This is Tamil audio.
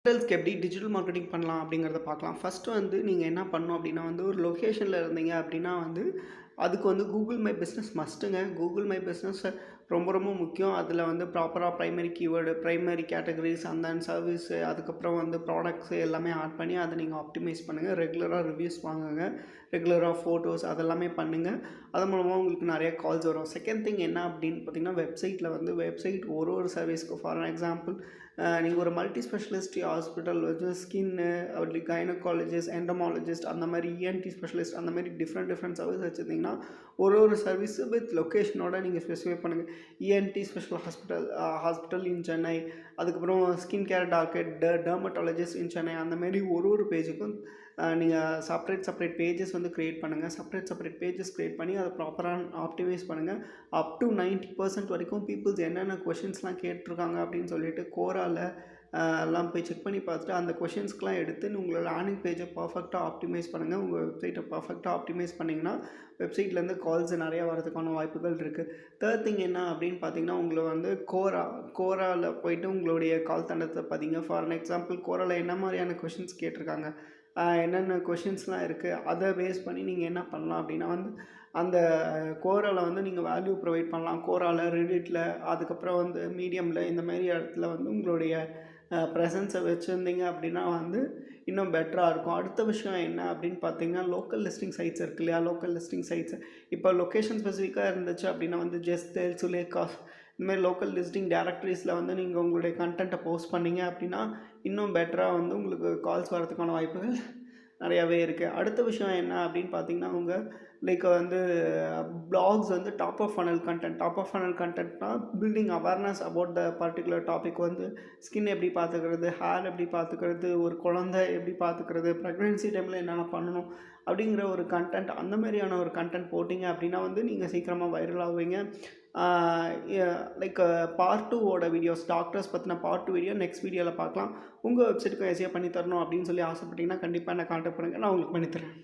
ஹோட்டல்ஸ்க்கு எப்படி டிஜிட்டல் மார்க்கெட்டிங் பண்ணலாம் அப்படிங்கிறத பார்க்கலாம். ஃபர்ஸ்ட்டு வந்து நீங்க என்ன பண்ணணும் அப்படின்னா வந்து ஒரு லொகேஷன்ல இருந்தீங்க அப்படின்னா வந்து, அதுக்கு வந்து கூகுள் மை பிஸ்னஸ் மஸ்ட்டுங்க. கூகுள் மை பிஸ்னஸ் ரொம்ப ரொம்ப முக்கியம். அதில வந்து ப்ராப்பரா primary keyword, primary categories and then service அதுக்கப்புறம் வந்து ப்ராடக்ட்ஸு எல்லாமே ஆட் பண்ணி அத நீங்க ஆப்டிமைஸ் பண்ணுங்க. ரெகுலரா ரிவ்யூஸ் வாங்குங்க. ரெகுலரா ஃபோட்டோஸ் அதெல்லாமே பண்ணுங்க. அதன் மூலமா உங்களுக்கு நெறைய கால்ஸ் வரும். செகண்ட் திங் என்ன அப்படின்னு பார்த்தீங்கன்னா, வெப்சைட்ல வந்து வெப்சைட் ஒரு ஒரு சர்வீஸ்க்கு ஃபார் எக்ஸாம்பிள் நீங்க ஒரு மல்டி ஸ்பெஷலிஸ்ட் ஹாஸ்பிட்டல் வந்து ஸ்கின்னு, அப்படி கைனகாலஜிஸ்ட், எண்டமாலஜிஸ்ட் அந்த மாரி இஎன்டி ஸ்பெஷலிஸ்ட் அந்த மாரி டிஃப்ரெண்ட் சர்வீஸ் வச்சிருந்தீங்கன்னா, ஒரு ஒரு சர்வீஸு வித் லொகேஷனோட நீங்க ஸ்பெசிஃபை பண்ணுங்க. இஎன்டி ஸ்பெஷல் ஹாஸ்பிட்டல் இன் சென்னை, அதுக்கப்புறம் ஸ்கின் கேர் டாக்டர், டெர்மட்டாலஜிஸ்ட் இன் சென்னை அந்த மாரி ஒரு ஒரு பேஜுக்கும் நீங்க செப்பரேட் பேஜஸ் வந்து கிரியேட் பண்ணுங்க. செப்பரேட் பேஜஸ் கிரியேட் பண்ணி அத ப்ராப்பரா ஆப்டிமைஸ் பண்ணுங்க. அப் டூ 90% வரைக்கும் பீப்பிள்ஸ் என்னென்ன கொஷின்ஸ்லாம் கேட்டுருக்காங்க அப்படின்னு சொல்லிட்டு கோரால எல்லாம் போய் செக் பண்ணி பார்த்துட்டு அந்த கொஷின்ஸ்க்குலாம் எடுத்து உங்களோட லேண்டிங் பேஜை பர்ஃபெக்ட்டா ஆப்டிமைஸ் பண்ணுங்கள். உங்கள் வெப்சைட்டை பர்ஃபெக்ட்டா ஆப்டிமைஸ் பண்ணிங்கன்னா வெப்சைட்லேருந்து கால்ஸ் நிறையா வரதுக்கான வாய்ப்புகள் இருக்குது. தேர்ட் திங் என்ன அப்படின்னு பார்த்தீங்கன்னா, உங்களை வந்து கோராவில் போயிட்டு உங்களுடைய கால் தண்டத்தை பதிங்க. ஃபார் எக்ஸாம்பிள் கோராவில் என்ன மாதிரியான கொஷின்ஸ் கேட்டிருக்காங்க, என்னென்ன கொஷின்ஸ்லாம் இருக்குது, அதை பேஸ் பண்ணி நீங்கள் என்ன பண்ணலாம் அப்படின்னா வந்து அந்த கோரால வந்து நீங்கள் வேல்யூ ப்ரொவைட் பண்ணலாம். கோரால, ரெடிட்டில், அதுக்கப்புறம் வந்து மீடியமில் இந்த மாரி இடத்துல வந்து உங்களுடைய ப்ரெசன்ஸை வச்சுருந்தீங்க அப்படின்னா வந்து இன்னும் பெட்டரா இருக்கும். அடுத்த விஷயம் என்ன அப்படின்னு பார்த்தீங்கன்னா, லோக்கல் லிஸ்டிங் சைட்ஸ் இருக்கு இல்லையா? லோக்கல் லிஸ்டிங் சைட்ஸ் இப்போ லொக்கேஷன் ஸ்பெசிஃபிக்காக இருந்துச்சு அப்படின்னா வந்து ஜஸ்தேல், சுலேகாஸ் இந்தமாரி லோக்கல் லிஸ்டிங் டைரக்டரிஸில் வந்து நீங்கள் உங்களுடைய கன்டென்ட்டை போஸ்ட் பண்ணீங்க அப்படின்னா, இன்னும் பெட்டரா வந்து உங்களுக்கு கால்ஸ் வரதுக்கான வாய்ப்புகள் நிறையாவே இருக்குது. அடுத்த விஷயம் என்ன அப்படின்னு பார்த்தீங்கன்னா, உங்கள் லைக் வந்து பிளாக்ஸ் வந்து டாப் ஆஃப் ஃபனல் கன்டென்ட்னா building awareness about the particular topic வந்து ஸ்கின் எப்படி பார்த்துக்கிறது, ஹேர் எப்படி பார்த்துக்கிறது, ஒரு குழந்தை எப்படி பார்த்துக்கிறது, ப்ரெக்னென்சி டைமில் என்னென்ன பண்ணணும் அப்படிங்கிற ஒரு கன்டென்ட் அந்த மாதிரியான ஒரு கன்டென்ட் போட்டிங்க அப்படின்னா வந்து நீங்கள் சீக்கிரமாக வைரல் ஆவீங்க. லைக் பார்ட் 2 வீடியோஸ் டாக்டர்ஸ் பற்றின பார்ட் 2 வீடியோ நெக்ஸ்ட் வீடியோவில் பார்க்கலாம். உங்கள் வெப்சைட்டுக்கும் ஈஸியாக பண்ணி தரணும் அப்படின்னு சொல்லி ஆசைப்பட்டீங்கன்னா கண்டிப்பாக என்ன கான்டாக்ட் பண்ணுங்கள். நான் உங்களுக்கு பண்ணித்தரேன்.